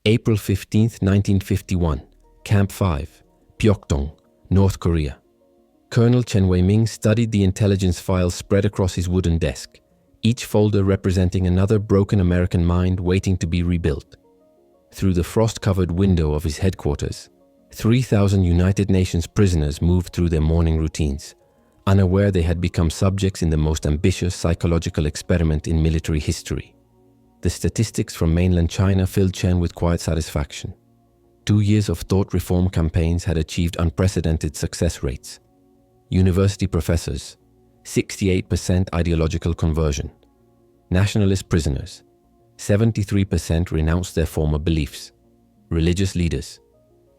April 15, 1951, Camp 5, Pyeongtaek, North Korea. Colonel Chen Wei-ming studied the intelligence files spread across his wooden desk, each folder representing another broken American mind waiting to be rebuilt. Through the frost-covered window of his headquarters, 3,000 United Nations prisoners moved through their morning routines, unaware they had become subjects in the most ambitious psychological experiment in military history. The statistics from mainland China filled Chen with quiet satisfaction. 2 years of thought reform campaigns had achieved unprecedented success rates. University professors, 68% ideological conversion. Nationalist prisoners, 73% renounced their former beliefs. Religious leaders,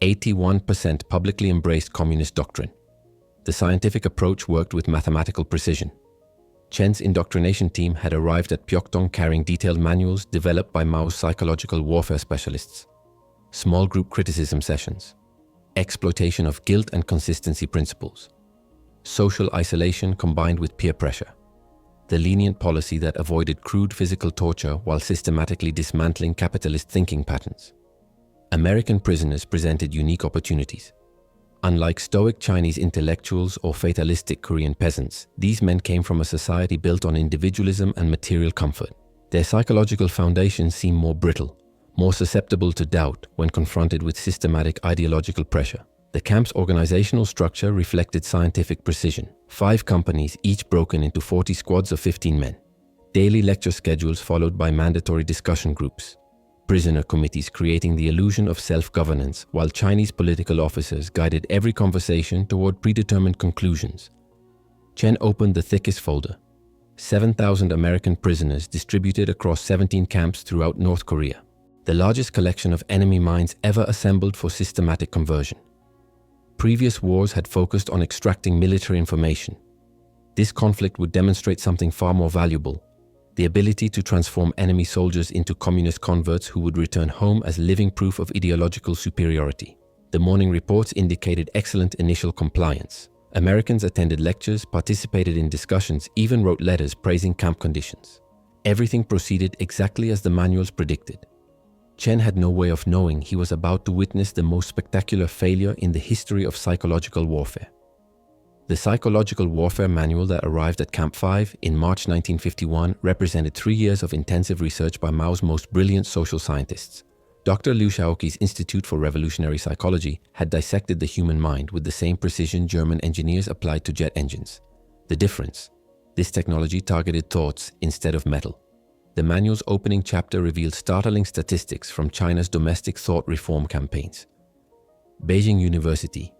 81% publicly embraced communist doctrine. The scientific approach worked with mathematical precision. Chen's indoctrination team had arrived at Pyeongtaek carrying detailed manuals developed by Mao's psychological warfare specialists. Small group criticism sessions, exploitation of guilt and consistency principles, social isolation combined with peer pressure, the lenient policy that avoided crude physical torture while systematically dismantling capitalist thinking patterns. American prisoners presented unique opportunities. Unlike stoic Chinese intellectuals or fatalistic Korean peasants, these men came from a society built on individualism and material comfort. Their psychological foundations seemed more brittle, more susceptible to doubt when confronted with systematic ideological pressure. The camp's organizational structure reflected scientific precision. 5 companies, each broken into 40 squads of 15 men. Daily lecture schedules followed by mandatory discussion groups. Prisoner committees creating the illusion of self-governance, while Chinese political officers guided every conversation toward predetermined conclusions. Chen opened the thickest folder. 7,000 American prisoners distributed across 17 camps throughout North Korea. The largest collection of enemy minds ever assembled for systematic conversion. Previous wars had focused on extracting military information. This conflict would demonstrate something far more valuable: the ability to transform enemy soldiers into communist converts who would return home as living proof of ideological superiority. The morning reports indicated excellent initial compliance. Americans attended lectures, participated in discussions, even wrote letters praising camp conditions. Everything proceeded exactly as the manuals predicted. Chen had no way of knowing he was about to witness the most spectacular failure in the history of psychological warfare. The Psychological Warfare Manual that arrived at Camp 5 in March 1951 represented 3 years of intensive research by Mao's most brilliant social scientists. Dr. Liu Shaoqi's Institute for Revolutionary Psychology had dissected the human mind with the same precision German engineers applied to jet engines. The difference: this technology targeted thoughts instead of metal. The manual's opening chapter revealed startling statistics from China's domestic thought reform campaigns. Beijing University,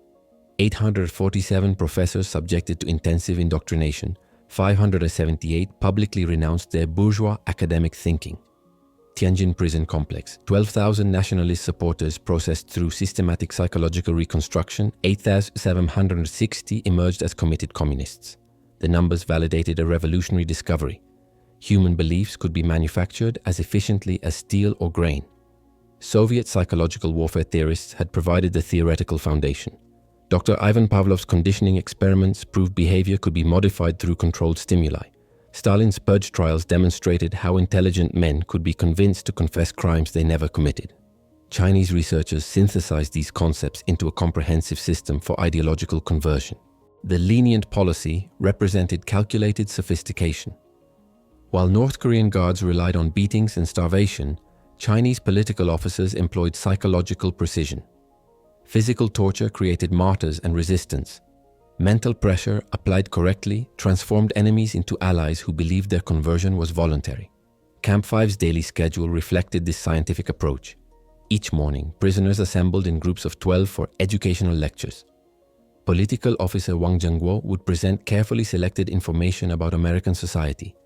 847 professors subjected to intensive indoctrination, 578 publicly renounced their bourgeois academic thinking. Tianjin Prison Complex, 12,000 nationalist supporters processed through systematic psychological reconstruction, 8,760 emerged as committed communists. The numbers validated a revolutionary discovery. Human beliefs could be manufactured as efficiently as steel or grain. Soviet psychological warfare theorists had provided the theoretical foundation. Dr. Ivan Pavlov's conditioning experiments proved behavior could be modified through controlled stimuli. Stalin's purge trials demonstrated how intelligent men could be convinced to confess crimes they never committed. Chinese researchers synthesized these concepts into a comprehensive system for ideological conversion. The lenient policy represented calculated sophistication. While North Korean guards relied on beatings and starvation, Chinese political officers employed psychological precision. Physical torture created martyrs and resistance. Mental pressure, applied correctly, transformed enemies into allies who believed their conversion was voluntary. Camp 5's daily schedule reflected this scientific approach. Each morning, prisoners assembled in groups of 12 for educational lectures. Political officer Wang Zhengguo would present carefully selected information about American society: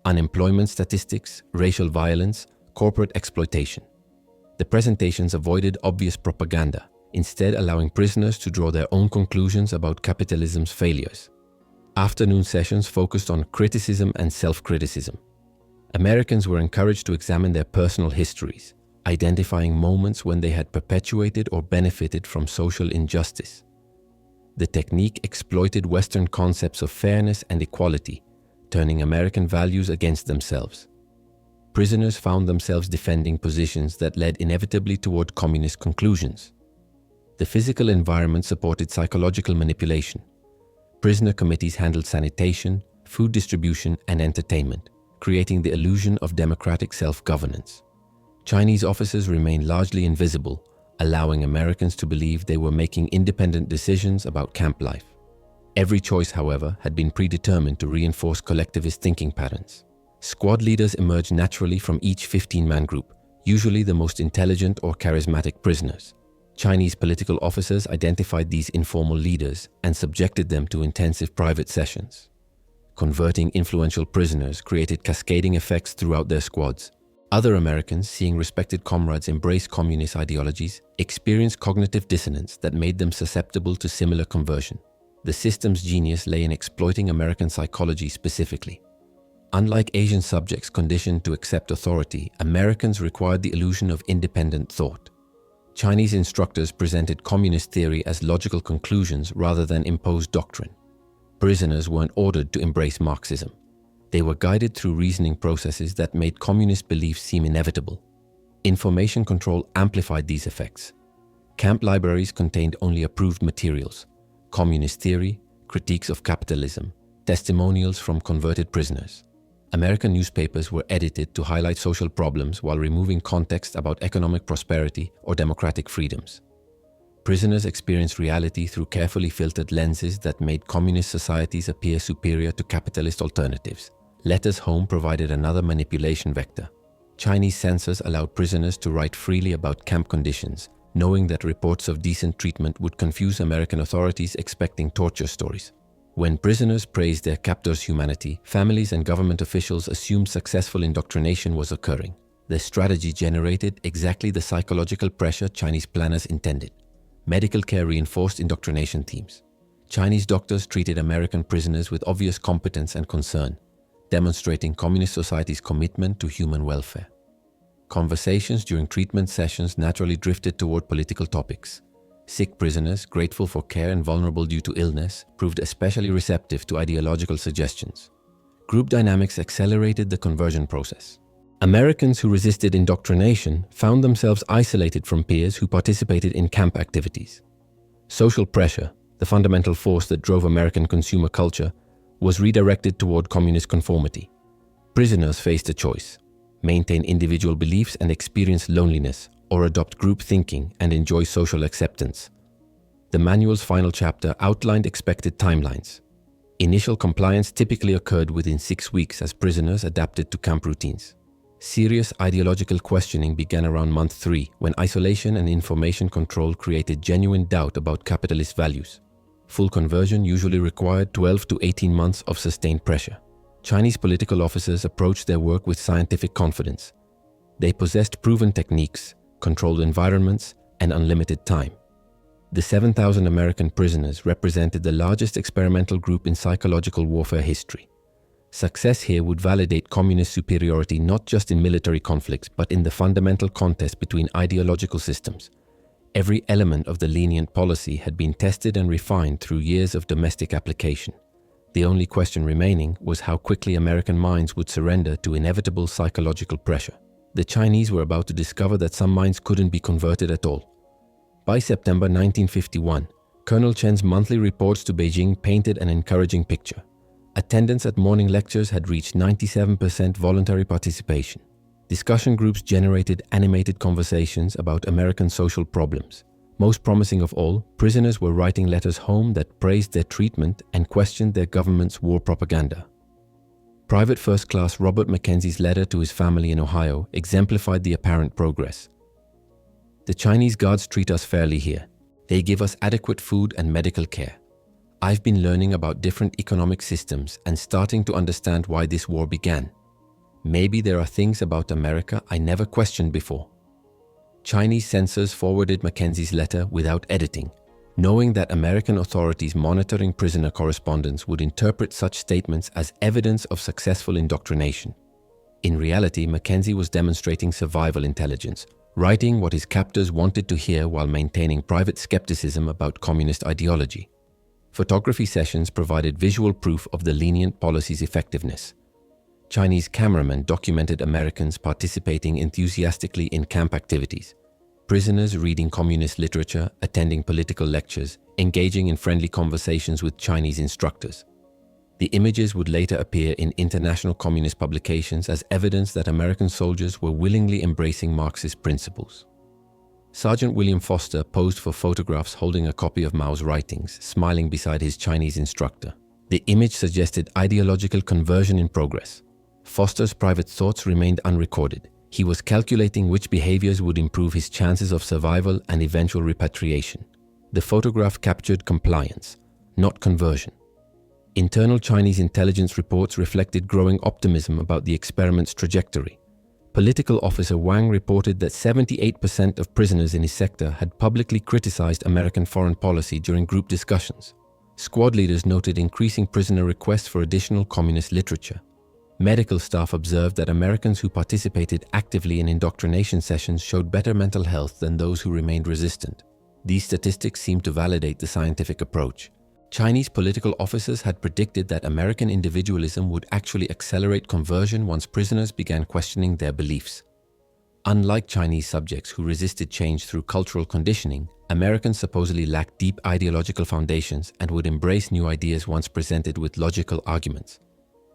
unemployment statistics, racial violence, corporate exploitation. The presentations avoided obvious propaganda, instead allowing prisoners to draw their own conclusions about capitalism's failures. Afternoon sessions focused on criticism and self-criticism. Americans were encouraged to examine their personal histories, identifying moments when they had perpetuated or benefited from social injustice. The technique exploited Western concepts of fairness and equality, turning American values against themselves. prisoners found themselves defending positions that led inevitably toward communist conclusions. The physical environment supported psychological manipulation. Prisoner committees handled sanitation, food distribution, and entertainment, creating the illusion of democratic self-governance. Chinese officers remained largely invisible, allowing Americans to believe they were making independent decisions about camp life. Every choice, however, had been predetermined to reinforce collectivist thinking patterns. Squad leaders emerged naturally from each 15-man group, usually the most intelligent or charismatic prisoners. Chinese political officers identified these informal leaders and subjected them to intensive private sessions. Converting influential prisoners created cascading effects throughout their squads. Other Americans, seeing respected comrades embrace communist ideologies, experienced cognitive dissonance that made them susceptible to similar conversion. The system's genius lay in exploiting American psychology specifically. Unlike Asian subjects conditioned to accept authority, Americans required the illusion of independent thought. Chinese instructors presented communist theory as logical conclusions rather than imposed doctrine. Prisoners weren't ordered to embrace Marxism. They were guided through reasoning processes that made communist beliefs seem inevitable. Information control amplified these effects. Camp libraries contained only approved materials: communist theory, critiques of capitalism, testimonials from converted prisoners. American newspapers were edited to highlight social problems while removing context about economic prosperity or democratic freedoms. Prisoners experienced reality through carefully filtered lenses that made communist societies appear superior to capitalist alternatives. Letters home provided another manipulation vector. Chinese censors allowed prisoners to write freely about camp conditions, knowing that reports of decent treatment would confuse American authorities expecting torture stories. When prisoners praised their captors' humanity, families and government officials assumed successful indoctrination was occurring. Their strategy generated exactly the psychological pressure Chinese planners intended. Medical care reinforced indoctrination themes. Chinese doctors treated American prisoners with obvious competence and concern, demonstrating communist society's commitment to human welfare. Conversations during treatment sessions naturally drifted toward political topics. Sick prisoners, grateful for care and vulnerable due to illness, proved especially receptive to ideological suggestions. Group dynamics accelerated the conversion process. Americans who resisted indoctrination found themselves isolated from peers who participated in camp activities. Social pressure, the fundamental force that drove American consumer culture, was redirected toward communist conformity. Prisoners faced a choice: maintain individual beliefs and experience loneliness, or adopt group thinking and enjoy social acceptance. The manual's final chapter outlined expected timelines. Initial compliance typically occurred within 6 weeks as prisoners adapted to camp routines. Serious ideological questioning began around month 3, when isolation and information control created genuine doubt about capitalist values. Full conversion usually required 12 to 18 months of sustained pressure. Chinese political officers approached their work with scientific confidence. They possessed proven techniques, controlled environments, and unlimited time. The 7,000 American prisoners represented the largest experimental group in psychological warfare history. Success here would validate communist superiority not just in military conflicts, but in the fundamental contest between ideological systems. Every element of the lenient policy had been tested and refined through years of domestic application. The only question remaining was how quickly American minds would surrender to inevitable psychological pressure. The Chinese were about to discover that some minds couldn't be converted at all. By September 1951, Colonel Chen's monthly reports to Beijing painted an encouraging picture. Attendance at morning lectures had reached 97% voluntary participation. Discussion groups generated animated conversations about American social problems. Most promising of all, prisoners were writing letters home that praised their treatment and questioned their government's war propaganda. Private First Class Robert Mackenzie's letter to his family in Ohio exemplified the apparent progress. "The Chinese guards treat us fairly here. They give us adequate food and medical care. I've been learning about different economic systems and starting to understand why this war began. Maybe there are things about America I never questioned before." Chinese censors forwarded Mackenzie's letter without editing, knowing that American authorities monitoring prisoner correspondence would interpret such statements as evidence of successful indoctrination. In reality, Mackenzie was demonstrating survival intelligence, writing what his captors wanted to hear while maintaining private skepticism about communist ideology. Photography sessions provided visual proof of the lenient policy's effectiveness. Chinese cameramen documented Americans participating enthusiastically in camp activities. Prisoners reading communist literature, attending political lectures, engaging in friendly conversations with Chinese instructors. The images would later appear in international communist publications as evidence that American soldiers were willingly embracing Marxist principles. Sergeant William Foster posed for photographs holding a copy of Mao's writings, smiling beside his Chinese instructor. The image suggested ideological conversion in progress. Foster's private thoughts remained unrecorded. He was calculating which behaviors would improve his chances of survival and eventual repatriation. The photograph captured compliance, not conversion. Internal Chinese intelligence reports reflected growing optimism about the experiment's trajectory. Political officer Wang reported that 78% of prisoners in his sector had publicly criticized American foreign policy during group discussions. Squad leaders noted increasing prisoner requests for additional communist literature. Medical staff observed that Americans who participated actively in indoctrination sessions showed better mental health than those who remained resistant. These statistics seemed to validate the scientific approach. Chinese political officers had predicted that American individualism would actually accelerate conversion once prisoners began questioning their beliefs. Unlike Chinese subjects who resisted change through cultural conditioning, Americans supposedly lacked deep ideological foundations and would embrace new ideas once presented with logical arguments.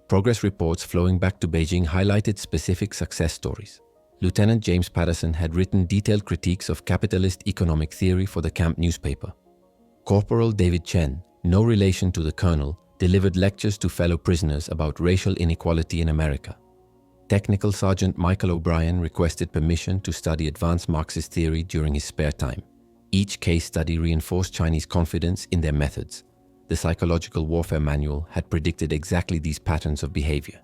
Progress reports flowing back to Beijing highlighted specific success stories. Lieutenant James Patterson had written detailed critiques of capitalist economic theory for the camp newspaper. Corporal David Chen, no relation to the colonel, delivered lectures to fellow prisoners about racial inequality in America. Technical Sergeant Michael O'Brien requested permission to study advanced Marxist theory during his spare time. Each case study reinforced Chinese confidence in their methods. The Psychological Warfare Manual had predicted exactly these patterns of behavior.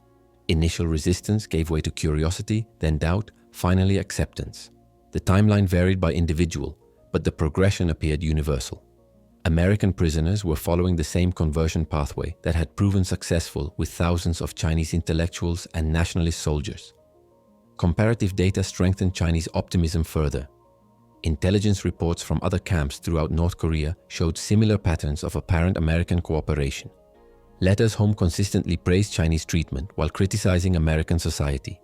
Initial resistance gave way to curiosity, then doubt, finally acceptance. The timeline varied by individual, but the progression appeared universal. American prisoners were following the same conversion pathway that had proven successful with thousands of Chinese intellectuals and nationalist soldiers. Comparative data strengthened Chinese optimism further. Intelligence reports from other camps throughout North Korea showed similar patterns of apparent American cooperation. Letters home consistently praised Chinese treatment while criticizing American society.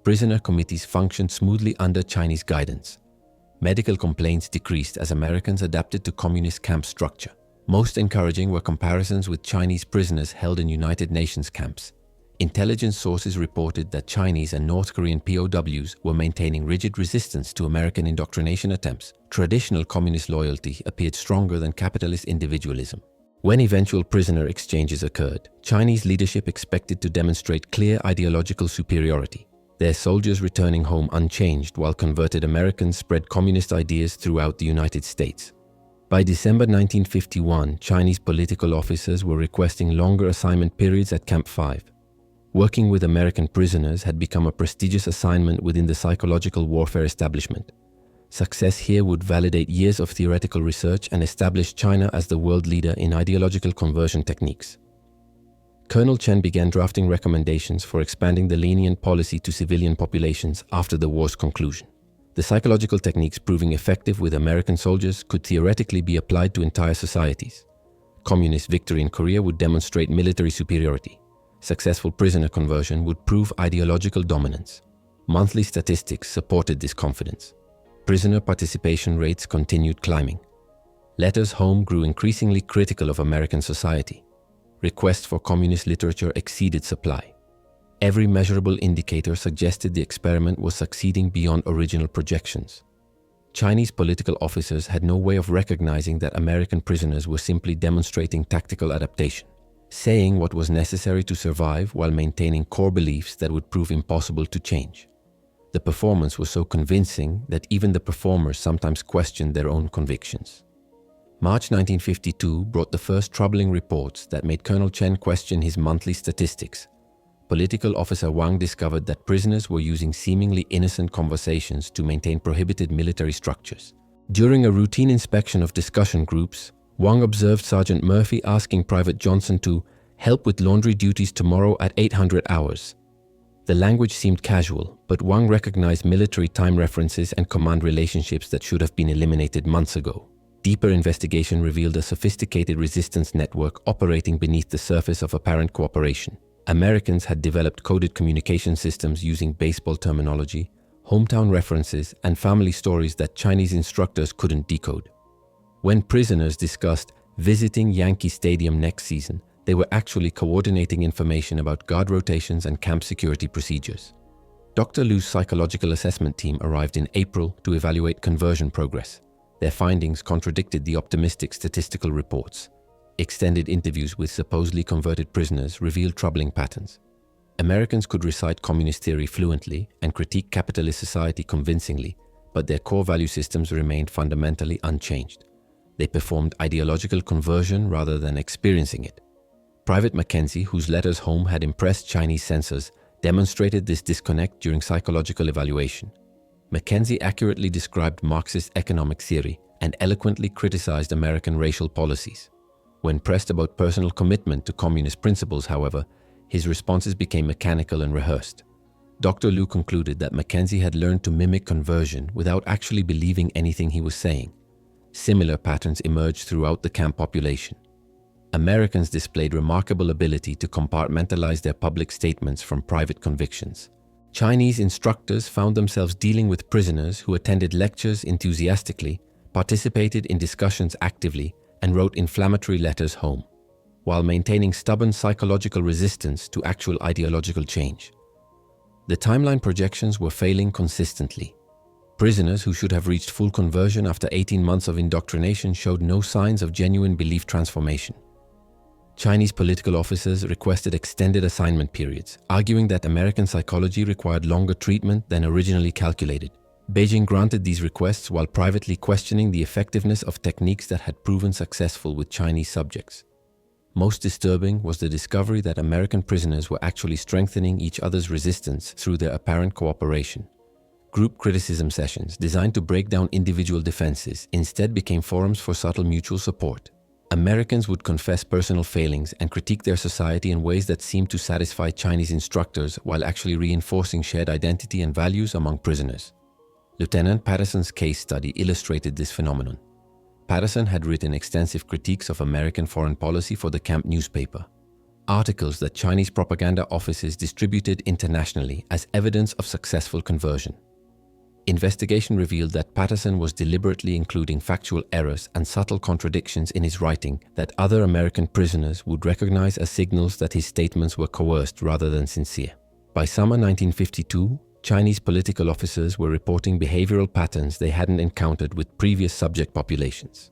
Prisoner committees functioned smoothly under Chinese guidance. Medical complaints decreased as Americans adapted to communist camp structure. Most encouraging were comparisons with Chinese prisoners held in United Nations camps. Intelligence sources reported that Chinese and North Korean POWs were maintaining rigid resistance to American indoctrination attempts. Traditional communist loyalty appeared stronger than capitalist individualism. When eventual prisoner exchanges occurred, Chinese leadership expected to demonstrate clear ideological superiority. Their soldiers returning home unchanged while converted Americans spread communist ideas throughout the United States. By December 1951, Chinese political officers were requesting longer assignment periods at Camp 5. Working with American prisoners had become a prestigious assignment within the psychological warfare establishment. Success here would validate years of theoretical research and establish China as the world leader in ideological conversion techniques. Colonel Chen began drafting recommendations for expanding the lenient policy to civilian populations after the war's conclusion. The psychological techniques proving effective with American soldiers could theoretically be applied to entire societies. Communist victory in Korea would demonstrate military superiority. Successful prisoner conversion would prove ideological dominance. Monthly statistics supported this confidence. Prisoner participation rates continued climbing. Letters home grew increasingly critical of American society. Requests for communist literature exceeded supply. Every measurable indicator suggested the experiment was succeeding beyond original projections. Chinese political officers had no way of recognizing that American prisoners were simply demonstrating tactical adaptation, saying what was necessary to survive while maintaining core beliefs that would prove impossible to change. The performance was so convincing that even the performers sometimes questioned their own convictions. March 1952 brought the first troubling reports that made Colonel Chen question his monthly statistics. Political officer Wang discovered that prisoners were using seemingly innocent conversations to maintain prohibited military structures. During a routine inspection of discussion groups, Wang observed Sergeant Murphy asking Private Johnson to help with laundry duties tomorrow at 800 hours. The language seemed casual, but Wang recognized military time references and command relationships that should have been eliminated months ago. Deeper investigation revealed a sophisticated resistance network operating beneath the surface of apparent cooperation. Americans had developed coded communication systems using baseball terminology, hometown references, and family stories that Chinese instructors couldn't decode. When prisoners discussed visiting Yankee Stadium next season, they were actually coordinating information about guard rotations and camp security procedures. Dr. Liu's psychological assessment team arrived in April to evaluate conversion progress. Their findings contradicted the optimistic statistical reports. Extended interviews with supposedly converted prisoners revealed troubling patterns. Americans could recite communist theory fluently and critique capitalist society convincingly, but their core value systems remained fundamentally unchanged. They performed ideological conversion rather than experiencing it. Private Mackenzie, whose letters home had impressed Chinese censors, demonstrated this disconnect during psychological evaluation. Mackenzie accurately described Marxist economic theory and eloquently criticized American racial policies. When pressed about personal commitment to communist principles, however, his responses became mechanical and rehearsed. Dr. Liu concluded that Mackenzie had learned to mimic conversion without actually believing anything he was saying. Similar patterns emerged throughout the camp population. Americans displayed remarkable ability to compartmentalize their public statements from private convictions. Chinese instructors found themselves dealing with prisoners who attended lectures enthusiastically, participated in discussions actively, and wrote inflammatory letters home, while maintaining stubborn psychological resistance to actual ideological change. The timeline projections were failing consistently. Prisoners who should have reached full conversion after 18 months of indoctrination showed no signs of genuine belief transformation. Chinese political officers requested extended assignment periods, arguing that American psychology required longer treatment than originally calculated. Beijing granted these requests while privately questioning the effectiveness of techniques that had proven successful with Chinese subjects. Most disturbing was the discovery that American prisoners were actually strengthening each other's resistance through their apparent cooperation. Group criticism sessions designed to break down individual defenses instead became forums for subtle mutual support. Americans would confess personal failings and critique their society in ways that seemed to satisfy Chinese instructors while actually reinforcing shared identity and values among prisoners. Lieutenant Patterson's case study illustrated this phenomenon. Patterson had written extensive critiques of American foreign policy for the camp newspaper, articles that Chinese propaganda offices distributed internationally as evidence of successful conversion. Investigation revealed that Patterson was deliberately including factual errors and subtle contradictions in his writing that other American prisoners would recognize as signals that his statements were coerced rather than sincere. By summer 1952, Chinese political officers were reporting behavioral patterns they hadn't encountered with previous subject populations.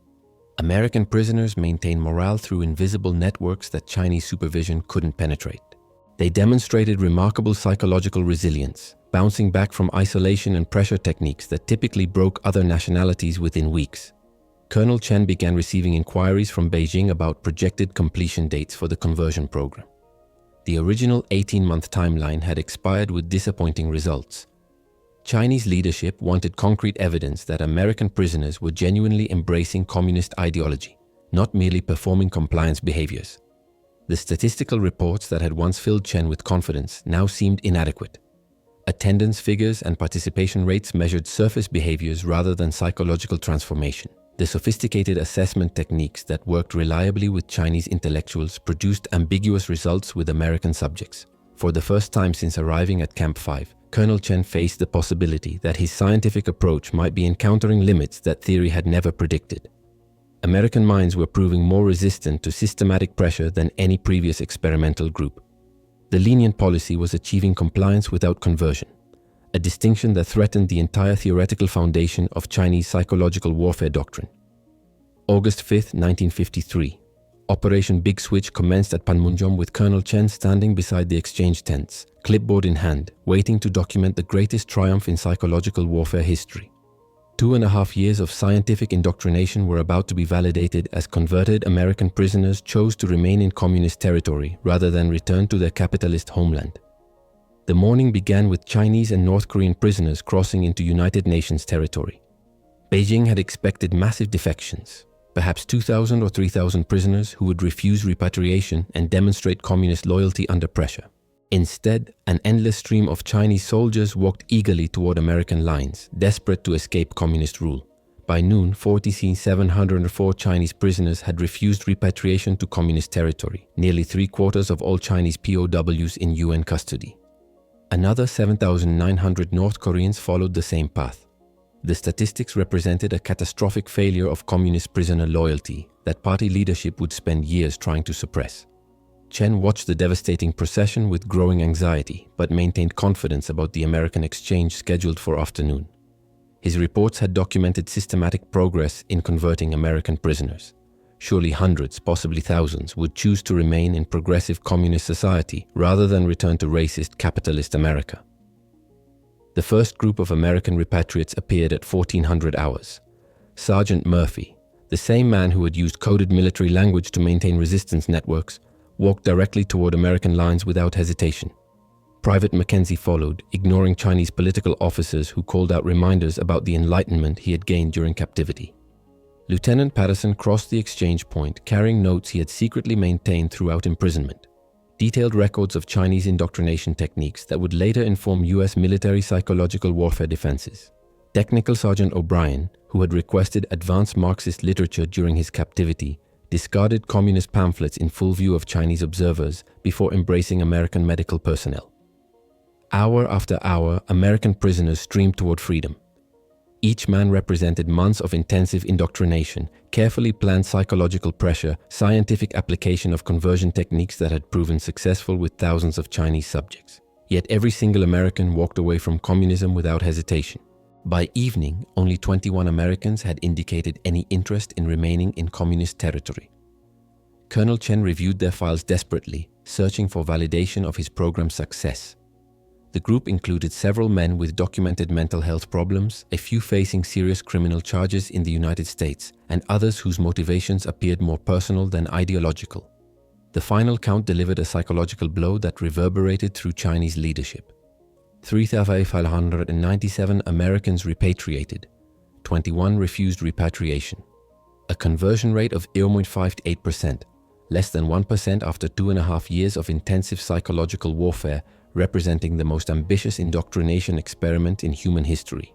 American prisoners maintained morale through invisible networks that Chinese supervision couldn't penetrate. They demonstrated remarkable psychological resilience, bouncing back from isolation and pressure techniques that typically broke other nationalities within weeks. Colonel Chen began receiving inquiries from Beijing about projected completion dates for the conversion program. The original 18-month timeline had expired with disappointing results. Chinese leadership wanted concrete evidence that American prisoners were genuinely embracing communist ideology, not merely performing compliance behaviors. The statistical reports that had once filled Chen with confidence now seemed inadequate. Attendance figures and participation rates measured surface behaviors rather than psychological transformation. The sophisticated assessment techniques that worked reliably with Chinese intellectuals produced ambiguous results with American subjects. For the first time since arriving at Camp 5, Colonel Chen faced the possibility that his scientific approach might be encountering limits that theory had never predicted. American minds were proving more resistant to systematic pressure than any previous experimental group. The lenient policy was achieving compliance without conversion, a distinction that threatened the entire theoretical foundation of Chinese psychological warfare doctrine. August 5, 1953. Operation Big Switch commenced at Panmunjom with Colonel Chen standing beside the exchange tents, clipboard in hand, waiting to document the greatest triumph in psychological warfare history. 2.5 years of scientific indoctrination were about to be validated as converted American prisoners chose to remain in communist territory rather than return to their capitalist homeland. The morning began with Chinese and North Korean prisoners crossing into United Nations territory. Beijing had expected massive defections, perhaps 2,000 or 3,000 prisoners who would refuse repatriation and demonstrate communist loyalty under pressure. Instead, an endless stream of Chinese soldiers walked eagerly toward American lines, desperate to escape communist rule. By noon, 40,704 Chinese prisoners had refused repatriation to communist territory, nearly 3/4 of all Chinese POWs in UN custody. Another 7,900 North Koreans followed the same path. The statistics represented a catastrophic failure of communist prisoner loyalty that party leadership would spend years trying to suppress. Chen watched the devastating procession with growing anxiety, but maintained confidence about the American exchange scheduled for afternoon. His reports had documented systematic progress in converting American prisoners. Surely hundreds, possibly thousands, would choose to remain in progressive communist society rather than return to racist capitalist America. The first group of American repatriates appeared at 1400 hours. Sergeant Murphy, the same man who had used coded military language to maintain resistance networks, walked directly toward American lines without hesitation. Private Mackenzie followed, ignoring Chinese political officers who called out reminders about the enlightenment he had gained during captivity. Lieutenant Patterson crossed the exchange point, carrying notes he had secretly maintained throughout imprisonment. Detailed records of Chinese indoctrination techniques that would later inform US military psychological warfare defenses. Technical Sergeant O'Brien, who had requested advanced Marxist literature during his captivity, discarded communist pamphlets in full view of Chinese observers before embracing American medical personnel. Hour after hour, American prisoners streamed toward freedom. Each man represented months of intensive indoctrination, carefully planned psychological pressure, scientific application of conversion techniques that had proven successful with thousands of Chinese subjects. Yet every single American walked away from communism without hesitation. By evening, only 21 Americans had indicated any interest in remaining in communist territory. Colonel Chen reviewed their files desperately, searching for validation of his program's success. The group included several men with documented mental health problems, a few facing serious criminal charges in the United States, and others whose motivations appeared more personal than ideological. The final count delivered a psychological blow that reverberated through Chinese leadership. 3,597 Americans repatriated, 21 refused repatriation. A conversion rate of 0.58%, less than 1% after 2.5 years of intensive psychological warfare, representing the most ambitious indoctrination experiment in human history.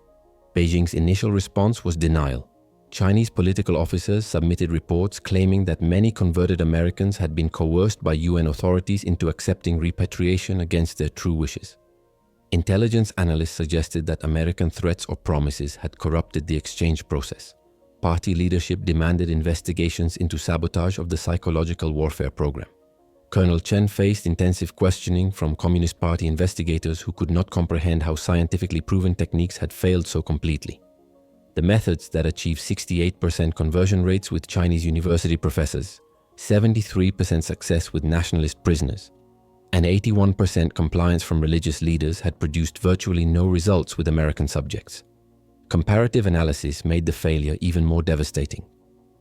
Beijing's initial response was denial. Chinese political officers submitted reports claiming that many converted Americans had been coerced by UN authorities into accepting repatriation against their true wishes. Intelligence analysts suggested that American threats or promises had corrupted the exchange process. Party leadership demanded investigations into sabotage of the psychological warfare program. Colonel Chen faced intensive questioning from Communist Party investigators who could not comprehend how scientifically proven techniques had failed so completely. The methods that achieved 68% conversion rates with Chinese university professors, 73% success with nationalist prisoners, and 81% compliance from religious leaders had produced virtually no results with American subjects. Comparative analysis made the failure even more devastating.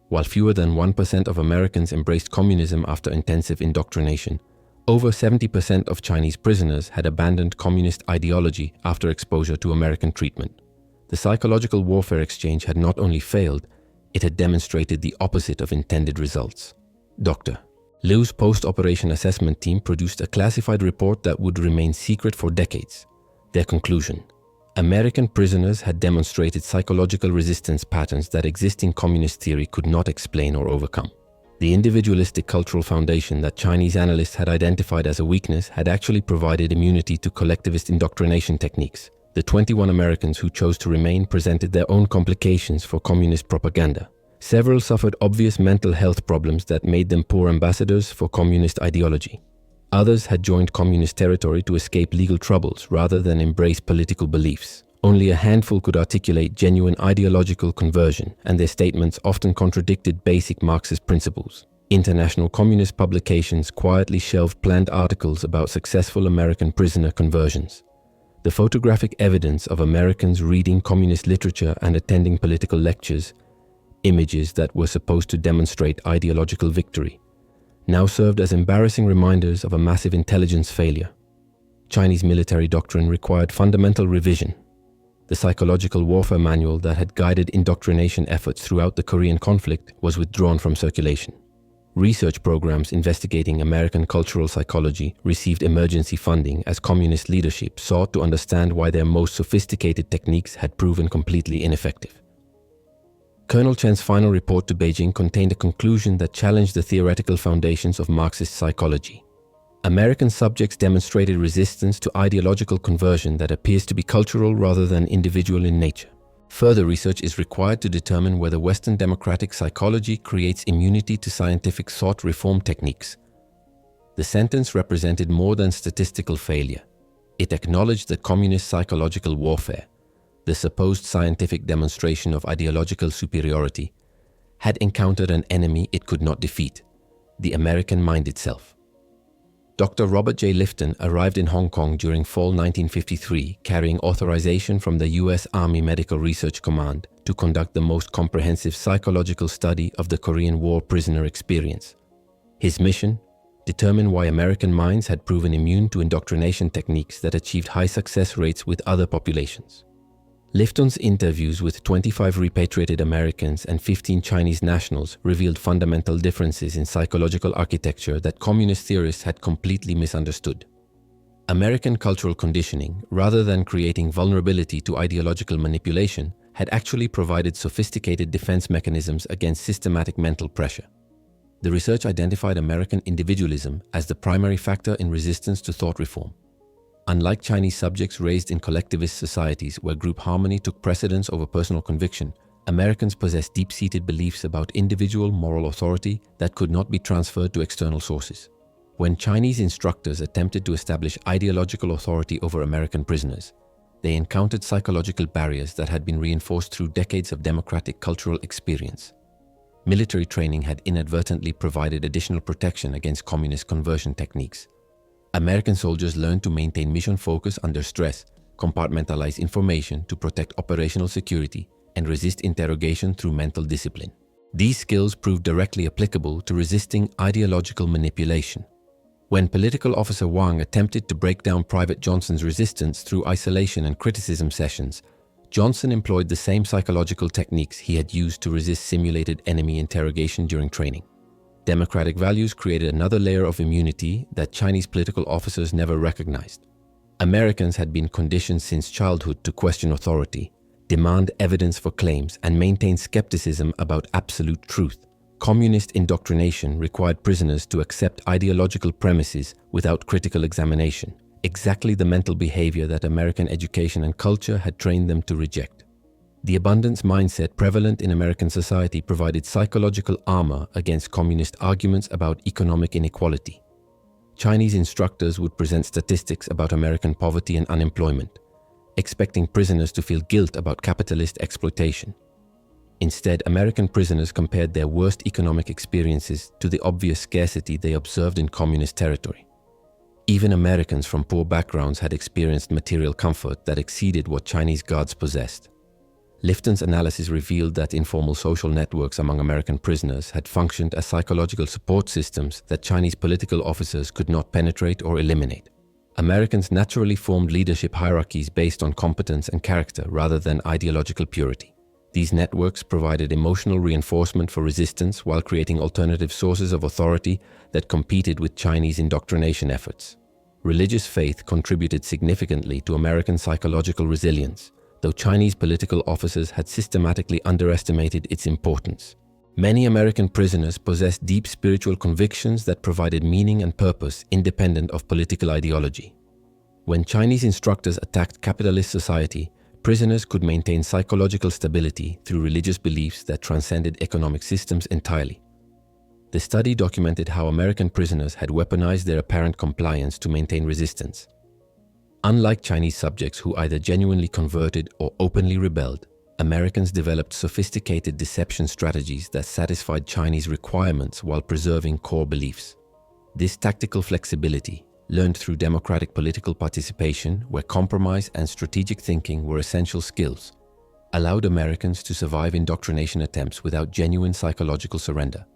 While fewer than 1% of Americans embraced communism after intensive indoctrination, over 70% of Chinese prisoners had abandoned communist ideology after exposure to American treatment. The psychological warfare exchange had not only failed, it had demonstrated the opposite of intended results. Dr. Liu's post-operation assessment team produced a classified report that would remain secret for decades. Their conclusion: American prisoners had demonstrated psychological resistance patterns that existing communist theory could not explain or overcome. The individualistic cultural foundation that Chinese analysts had identified as a weakness had actually provided immunity to collectivist indoctrination techniques. The 21 Americans who chose to remain presented their own complications for communist propaganda. Several suffered obvious mental health problems that made them poor ambassadors for communist ideology. Others had joined communist territory to escape legal troubles rather than embrace political beliefs. Only a handful could articulate genuine ideological conversion, and their statements often contradicted basic Marxist principles. International communist publications quietly shelved planned articles about successful American prisoner conversions. The photographic evidence of Americans reading communist literature and attending political lectures, images that were supposed to demonstrate ideological victory, now served as embarrassing reminders of a massive intelligence failure. Chinese military doctrine required fundamental revision. The psychological warfare manual that had guided indoctrination efforts throughout the Korean conflict was withdrawn from circulation. Research programs investigating American cultural psychology received emergency funding as communist leadership sought to understand why their most sophisticated techniques had proven completely ineffective. Colonel Chen's final report to Beijing contained a conclusion that challenged the theoretical foundations of Marxist psychology. American subjects demonstrated resistance to ideological conversion that appears to be cultural rather than individual in nature. Further research is required to determine whether Western democratic psychology creates immunity to scientific thought reform techniques. The sentence represented more than statistical failure. It acknowledged that communist psychological warfare, the supposed scientific demonstration of ideological superiority, had encountered an enemy it could not defeat, the American mind itself. Dr. Robert J. Lifton arrived in Hong Kong during fall 1953, carrying authorization from the U.S. Army Medical Research Command to conduct the most comprehensive psychological study of the Korean War prisoner experience. His mission? Determine why American minds had proven immune to indoctrination techniques that achieved high success rates with other populations. Lifton's interviews with 25 repatriated Americans and 15 Chinese nationals revealed fundamental differences in psychological architecture that communist theorists had completely misunderstood. American cultural conditioning, rather than creating vulnerability to ideological manipulation, had actually provided sophisticated defense mechanisms against systematic mental pressure. The research identified American individualism as the primary factor in resistance to thought reform. Unlike Chinese subjects raised in collectivist societies where group harmony took precedence over personal conviction, Americans possessed deep-seated beliefs about individual moral authority that could not be transferred to external sources. When Chinese instructors attempted to establish ideological authority over American prisoners, they encountered psychological barriers that had been reinforced through decades of democratic cultural experience. Military training had inadvertently provided additional protection against communist conversion techniques. American soldiers learned to maintain mission focus under stress, compartmentalize information to protect operational security, and resist interrogation through mental discipline. These skills proved directly applicable to resisting ideological manipulation. When political officer Wang attempted to break down Private Johnson's resistance through isolation and criticism sessions, Johnson employed the same psychological techniques he had used to resist simulated enemy interrogation during training. Democratic values created another layer of immunity that Chinese political officers never recognized. Americans had been conditioned since childhood to question authority, demand evidence for claims, and maintain skepticism about absolute truth. Communist indoctrination required prisoners to accept ideological premises without critical examination, exactly the mental behavior that American education and culture had trained them to reject. The abundance mindset prevalent in American society provided psychological armor against communist arguments about economic inequality. Chinese instructors would present statistics about American poverty and unemployment, expecting prisoners to feel guilt about capitalist exploitation. Instead, American prisoners compared their worst economic experiences to the obvious scarcity they observed in communist territory. Even Americans from poor backgrounds had experienced material comfort that exceeded what Chinese guards possessed. Lifton's analysis revealed that informal social networks among American prisoners had functioned as psychological support systems that Chinese political officers could not penetrate or eliminate. Americans naturally formed leadership hierarchies based on competence and character rather than ideological purity. These networks provided emotional reinforcement for resistance while creating alternative sources of authority that competed with Chinese indoctrination efforts. Religious faith contributed significantly to American psychological resilience, though Chinese political officers had systematically underestimated its importance. Many American prisoners possessed deep spiritual convictions that provided meaning and purpose independent of political ideology. When Chinese instructors attacked capitalist society, prisoners could maintain psychological stability through religious beliefs that transcended economic systems entirely. The study documented how American prisoners had weaponized their apparent compliance to maintain resistance. Unlike Chinese subjects who either genuinely converted or openly rebelled, Americans developed sophisticated deception strategies that satisfied Chinese requirements while preserving core beliefs. This tactical flexibility, learned through democratic political participation where compromise and strategic thinking were essential skills, allowed Americans to survive indoctrination attempts without genuine psychological surrender.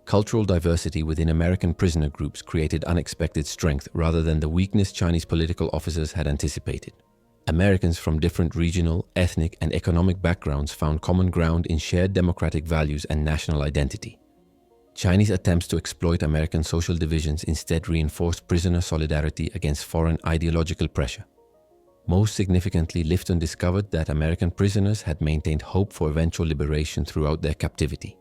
Cultural diversity within American prisoner groups created unexpected strength rather than the weakness Chinese political officers had anticipated. Americans from different regional, ethnic, and economic backgrounds found common ground in shared democratic values and national identity. Chinese attempts to exploit American social divisions instead reinforced prisoner solidarity against foreign ideological pressure. Most significantly, Lifton discovered that American prisoners had maintained hope for eventual liberation throughout their captivity.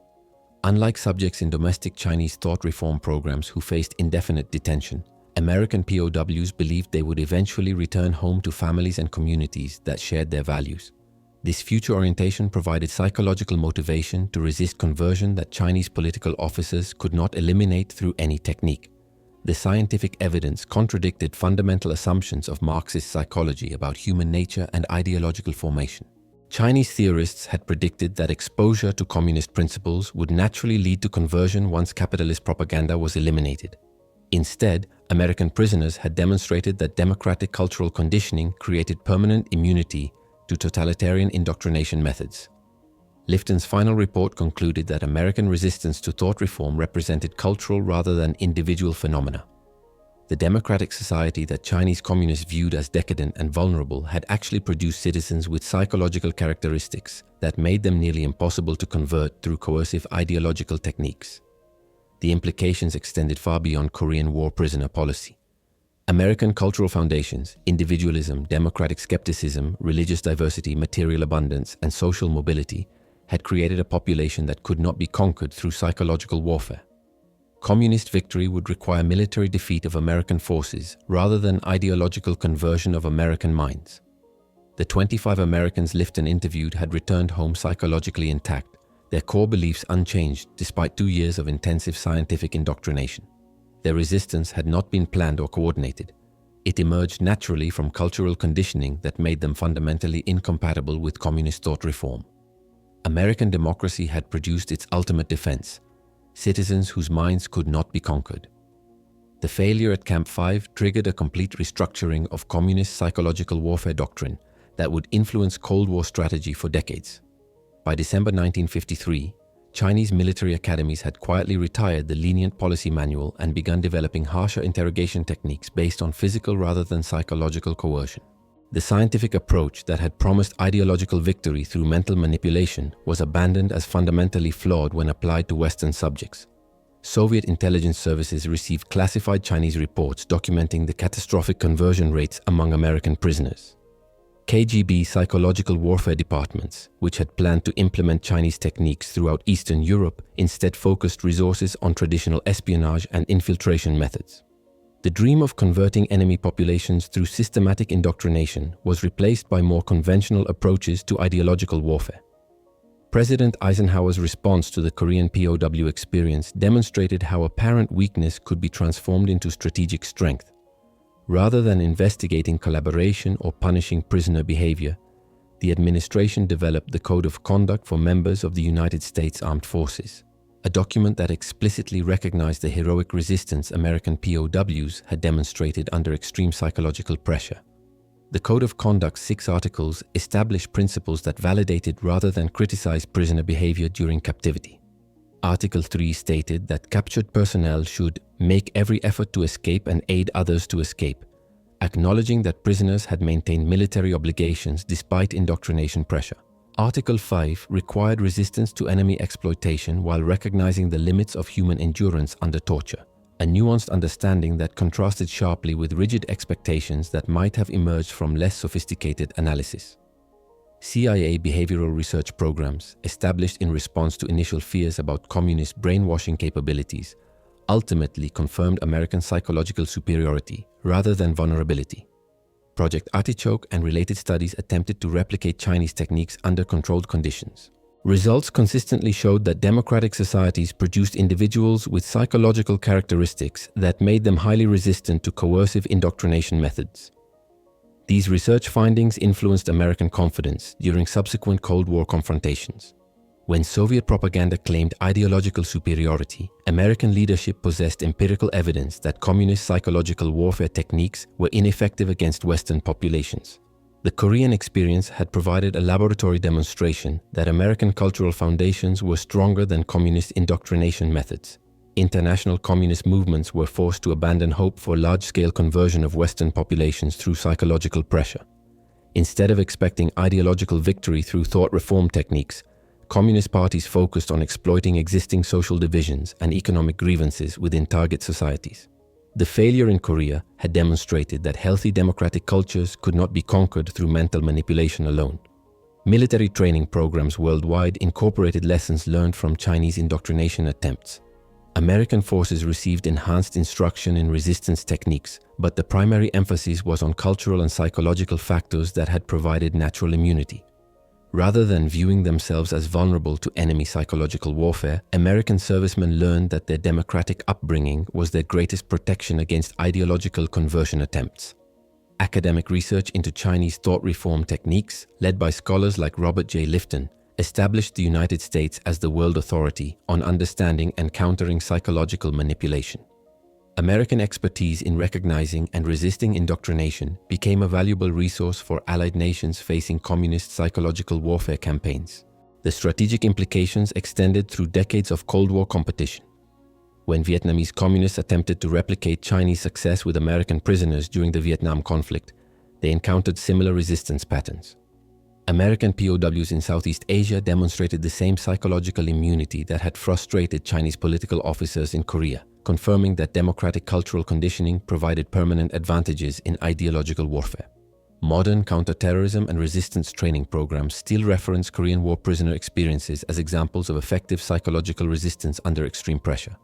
Unlike subjects in domestic Chinese thought reform programs who faced indefinite detention, American POWs believed they would eventually return home to families and communities that shared their values. This future orientation provided psychological motivation to resist conversion that Chinese political officers could not eliminate through any technique. The scientific evidence contradicted fundamental assumptions of Marxist psychology about human nature and ideological formation. Chinese theorists had predicted that exposure to communist principles would naturally lead to conversion once capitalist propaganda was eliminated. Instead, American prisoners had demonstrated that democratic cultural conditioning created permanent immunity to totalitarian indoctrination methods. Lifton's final report concluded that American resistance to thought reform represented cultural rather than individual phenomena. The democratic society that Chinese communists viewed as decadent and vulnerable had actually produced citizens with psychological characteristics that made them nearly impossible to convert through coercive ideological techniques. The implications extended far beyond Korean War prisoner policy. American cultural foundations, individualism, democratic skepticism, religious diversity, material abundance, and social mobility had created a population that could not be conquered through psychological warfare. Communist victory would require military defeat of American forces rather than ideological conversion of American minds. The 25 Americans Lifton interviewed had returned home psychologically intact, their core beliefs unchanged despite 2 years of intensive scientific indoctrination. Their resistance had not been planned or coordinated. It emerged naturally from cultural conditioning that made them fundamentally incompatible with communist thought reform. American democracy had produced its ultimate defense, citizens whose minds could not be conquered. The failure at Camp 5 triggered a complete restructuring of communist psychological warfare doctrine that would influence Cold War strategy for decades. By December 1953, Chinese military academies had quietly retired the lenient policy manual and begun developing harsher interrogation techniques based on physical rather than psychological coercion. The scientific approach that had promised ideological victory through mental manipulation was abandoned as fundamentally flawed when applied to Western subjects. Soviet intelligence services received classified Chinese reports documenting the catastrophic conversion rates among American prisoners. KGB psychological warfare departments, which had planned to implement Chinese techniques throughout Eastern Europe, instead focused resources on traditional espionage and infiltration methods. The dream of converting enemy populations through systematic indoctrination was replaced by more conventional approaches to ideological warfare. President Eisenhower's response to the Korean POW experience demonstrated how apparent weakness could be transformed into strategic strength. Rather than investigating collaboration or punishing prisoner behavior, the administration developed the Code of Conduct for members of the United States Armed Forces, a document that explicitly recognized the heroic resistance American POWs had demonstrated under extreme psychological pressure. The Code of Conduct's 6 articles established principles that validated rather than criticized prisoner behavior during captivity. Article 3 stated that captured personnel should make every effort to escape and aid others to escape, acknowledging that prisoners had maintained military obligations despite indoctrination pressure. Article 5 required resistance to enemy exploitation while recognizing the limits of human endurance under torture, a nuanced understanding that contrasted sharply with rigid expectations that might have emerged from less sophisticated analysis. CIA behavioral research programs, established in response to initial fears about communist brainwashing capabilities, ultimately confirmed American psychological superiority rather than vulnerability. Project Artichoke and related studies attempted to replicate Chinese techniques under controlled conditions. Results consistently showed that democratic societies produced individuals with psychological characteristics that made them highly resistant to coercive indoctrination methods. These research findings influenced American confidence during subsequent Cold War confrontations. When Soviet propaganda claimed ideological superiority, American leadership possessed empirical evidence that communist psychological warfare techniques were ineffective against Western populations. The Korean experience had provided a laboratory demonstration that American cultural foundations were stronger than communist indoctrination methods. International communist movements were forced to abandon hope for large-scale conversion of Western populations through psychological pressure. Instead of expecting ideological victory through thought reform techniques, communist parties focused on exploiting existing social divisions and economic grievances within target societies. The failure in Korea had demonstrated that healthy democratic cultures could not be conquered through mental manipulation alone. Military training programs worldwide incorporated lessons learned from Chinese indoctrination attempts. American forces received enhanced instruction in resistance techniques, but the primary emphasis was on cultural and psychological factors that had provided natural immunity. Rather than viewing themselves as vulnerable to enemy psychological warfare, American servicemen learned that their democratic upbringing was their greatest protection against ideological conversion attempts. Academic research into Chinese thought reform techniques, led by scholars like Robert J. Lifton, established the United States as the world authority on understanding and countering psychological manipulation. American expertise in recognizing and resisting indoctrination became a valuable resource for allied nations facing communist psychological warfare campaigns. The strategic implications extended through decades of Cold War competition. When Vietnamese communists attempted to replicate Chinese success with American prisoners during the Vietnam conflict, they encountered similar resistance patterns. American POWs in Southeast Asia demonstrated the same psychological immunity that had frustrated Chinese political officers in Korea, confirming that democratic cultural conditioning provided permanent advantages in ideological warfare. Modern counterterrorism and resistance training programs still reference Korean War prisoner experiences as examples of effective psychological resistance under extreme pressure.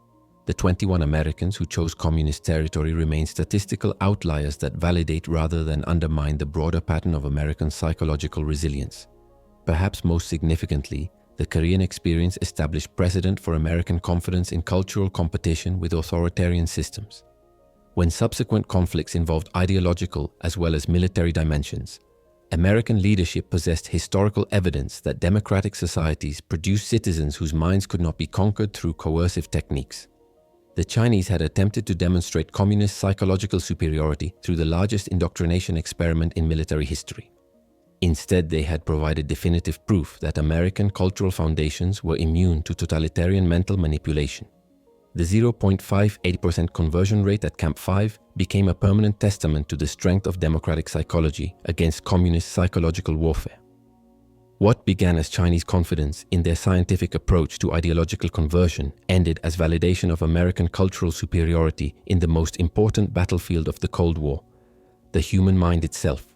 The 21 Americans who chose communist territory remain statistical outliers that validate rather than undermine the broader pattern of American psychological resilience. Perhaps most significantly, the Korean experience established precedent for American confidence in cultural competition with authoritarian systems. When subsequent conflicts involved ideological as well as military dimensions, American leadership possessed historical evidence that democratic societies produce citizens whose minds could not be conquered through coercive techniques. The Chinese had attempted to demonstrate communist psychological superiority through the largest indoctrination experiment in military history. Instead, they had provided definitive proof that American cultural foundations were immune to totalitarian mental manipulation. The 0.58% conversion rate at Camp 5 became a permanent testament to the strength of democratic psychology against communist psychological warfare. What began as Chinese confidence in their scientific approach to ideological conversion ended as validation of American cultural superiority in the most important battlefield of the Cold War, the human mind itself.